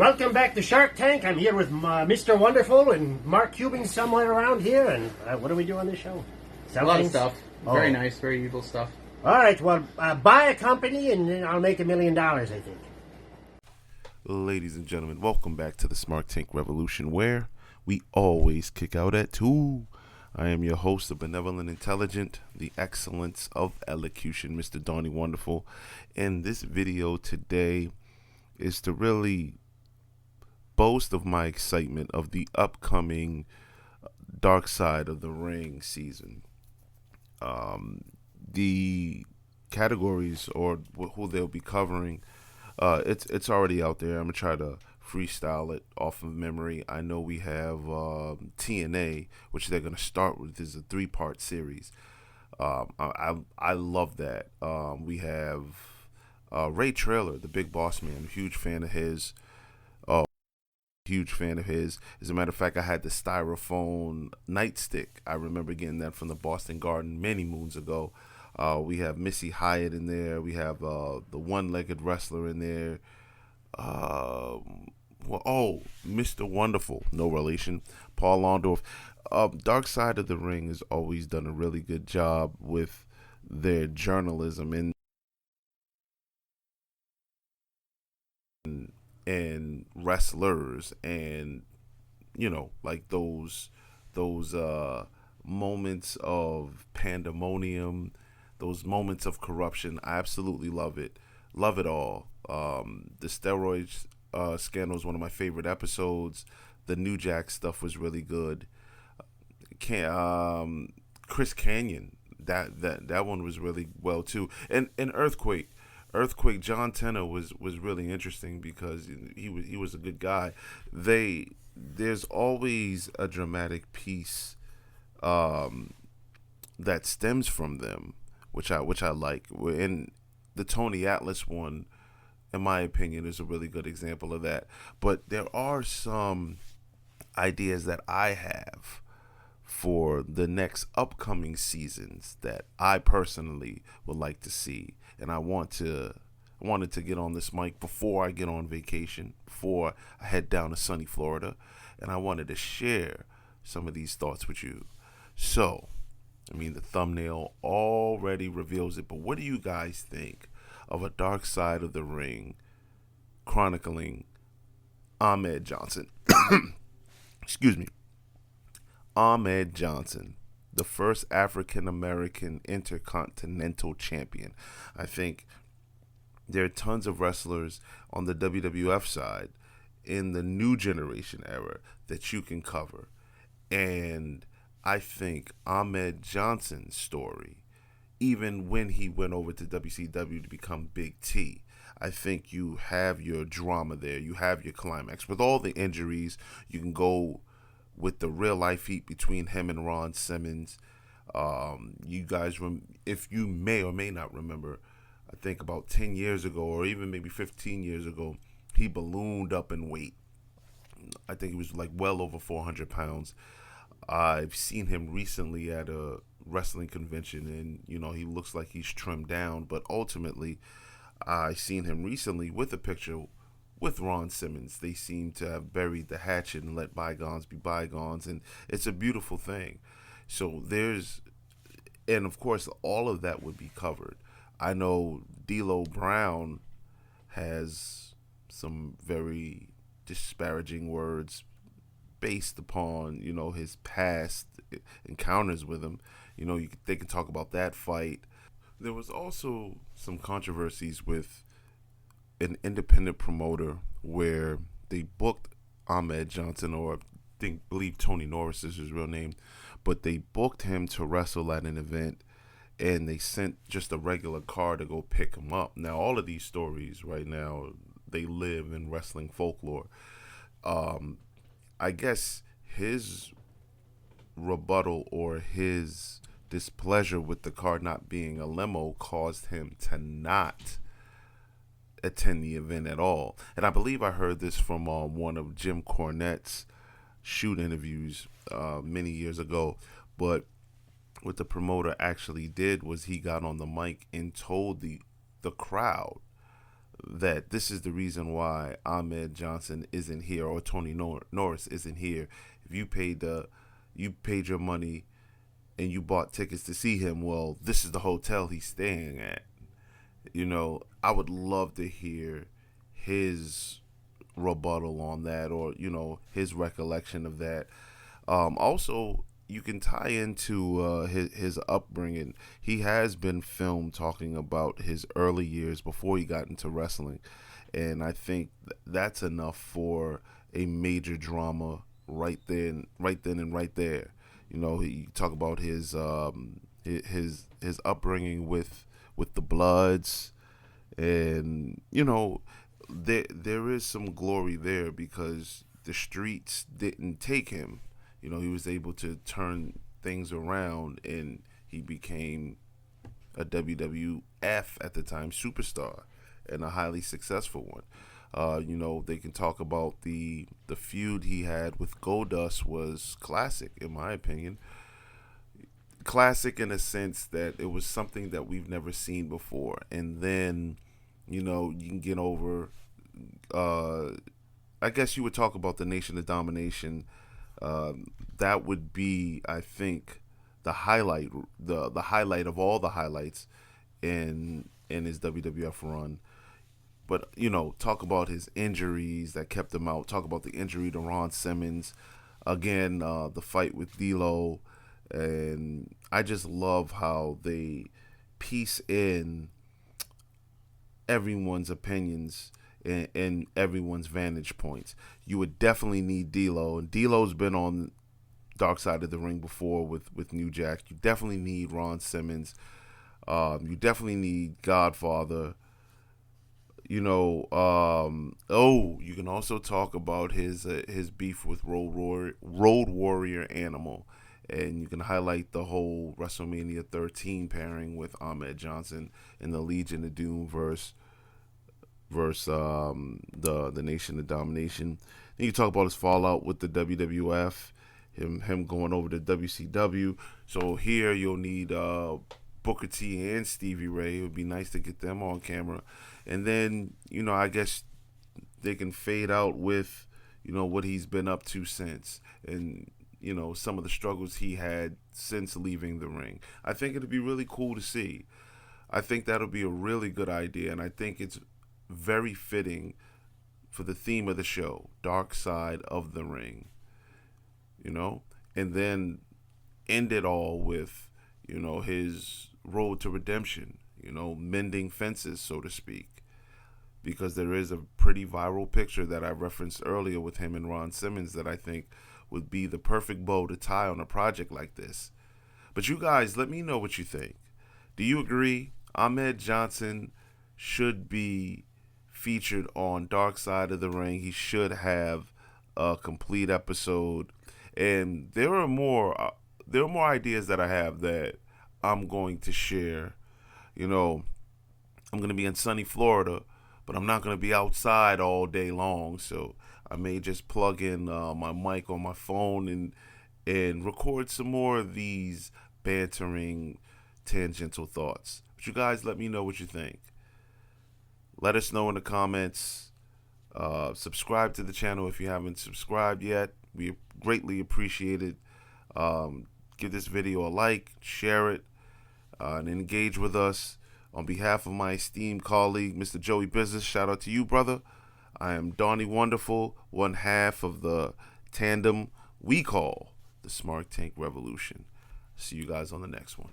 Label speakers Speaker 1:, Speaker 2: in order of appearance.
Speaker 1: Welcome back to Shark Tank. I'm here with Mr. Wonderful and Mark Cuban somewhere around here. And what do we do on this show?
Speaker 2: A lot of stuff. Very nice, very evil stuff.
Speaker 1: All right, well, buy a company and then I'll make $1 million, I think.
Speaker 3: Ladies and gentlemen, welcome back to the Smart Tank Revolution, where we always kick out at 2. I am your host, the benevolent intelligent, the excellence of elocution, Mr. Donnie Wonderful. And this video today is to really boast of my excitement of the upcoming Dark Side of the Ring season. The categories or who they'll be covering, it's already out there. I'm gonna try to freestyle it off of memory. I know we have TNA, which they're gonna start with. This is a 3-part series. I love that. We have Ray Traylor, the Big Boss Man. Huge fan of his. As a matter of fact, I had the styrofoam nightstick. I remember getting that from the Boston Garden many moons ago. We have Missy Hyatt in there. We have the one-legged wrestler in there. Mr. Wonderful, no relation, Paul Orndorff. Dark Side of the Ring has always done a really good job with their journalism and wrestlers, and like those moments of pandemonium, those moments of corruption. I absolutely love it all. The steroids scandal is one of my favorite episodes. The New Jack stuff was really good. Chris Canyon, that one was really well too. And Earthquake, John Tenner was really interesting because he was a good guy. There's always a dramatic piece that stems from them, which I like. And the Tony Atlas one, in my opinion, is a really good example of that. But there are some ideas that I have for the next upcoming seasons that I personally would like to see. And I wanted to get on this mic before I get on vacation, before I head down to sunny Florida, and I wanted to share some of these thoughts with you. So, the thumbnail already reveals it, but what do you guys think of a Dark Side of the Ring chronicling Ahmed Johnson? Excuse me. Ahmed Johnson, the first African-American intercontinental champion. I think there are tons of wrestlers on the WWF side in the new generation era that you can cover. And I think Ahmed Johnson's story, even when he went over to WCW to become Big T, I think you have your drama there. You have your climax. With all the injuries, you can go with the real life heat between him and Ron Simmons. You guys, if you may or may not remember, I think about 10 years ago or even maybe 15 years ago, he ballooned up in weight. I think he was like well over 400 pounds. I've seen him recently at a wrestling convention, and he looks like he's trimmed down, but ultimately I seen him recently with a picture with Ron Simmons. They seem to have buried the hatchet and let bygones be bygones, and it's a beautiful thing. So and of course all of that would be covered. I know D'Lo Brown has some very disparaging words based upon his past encounters with him. They can talk about that fight. There was also some controversies with an independent promoter where they booked Ahmed Johnson, or believe Tony Norris is his real name, but they booked him to wrestle at an event, and they sent just a regular car to go pick him up. Now, all of these stories right now, they live in wrestling folklore. I guess his rebuttal or his displeasure with the car not being a limo caused him to not attend the event at all. And I believe I heard this from one of Jim Cornette's shoot interviews many years ago. But what the promoter actually did was he got on the mic and told the crowd that this is the reason why Ahmed Johnson isn't here or Tony Norris isn't here. If you paid your money and you bought tickets to see him, well, this is the hotel he's staying at. I would love to hear his rebuttal on that, or his recollection of that. Also, you can tie into his upbringing. He has been filmed talking about his early years before he got into wrestling, and I think that's enough for a major drama right then and right there. He talk about his upbringing with the Bloods, and there is some glory there because the streets didn't take him. He was able to turn things around, and he became a WWF at the time superstar and a highly successful one. They can talk about the feud he had with Goldust was classic, in my opinion. Classic in a sense that it was something that we've never seen before. And then, you can get over, I guess you would talk about the Nation of Domination. That would be, I think, the highlight, the highlight of all the highlights in his WWF run. But talk about his injuries that kept him out. Talk about the injury to Ron Simmons, again, the fight with D'Lo, and I just love how they piece in everyone's opinions and everyone's vantage points. You would definitely need D'Lo, and D'Lo's been on Dark Side of the Ring before with New Jack. You definitely need Ron Simmons. You definitely need Godfather. You can also talk about his beef with Road Warrior Animal, and you can highlight the whole WrestleMania 13 pairing with Ahmed Johnson and the Legion of Doom versus the Nation of Domination. Then you talk about his fallout with the WWF, him going over to WCW. So here you'll need Booker T and Stevie Ray. It would be nice to get them on camera. And then, I guess they can fade out with, what he's been up to since. And, some of the struggles he had since leaving the ring. I think it'd be really cool to see. I think that'll be a really good idea. And I think it's very fitting for the theme of the show, Dark Side of the Ring. And then end it all with, his road to redemption, mending fences, so to speak. Because there is a pretty viral picture that I referenced earlier with him and Ron Simmons that I think would be the perfect bow to tie on a project like this. But you guys, let me know what you think. Do you agree Ahmed Johnson should be featured on Dark Side of the Ring? He should have a complete episode. And there are more ideas that I have that I'm going to share. I'm going to be in sunny Florida, but I'm not going to be outside all day long. So I may just plug in my mic on my phone and record some more of these bantering, tangential thoughts. But you guys, let me know what you think. Let us know in the comments. Subscribe to the channel if you haven't subscribed yet. We greatly appreciate it. Give this video a like, share it, and engage with us. On behalf of my esteemed colleague, Mr. Joey Business, shout out to you, brother. I am Donnie Wonderful, one half of the tandem we call the Smart Tank Revolution. See you guys on the next one.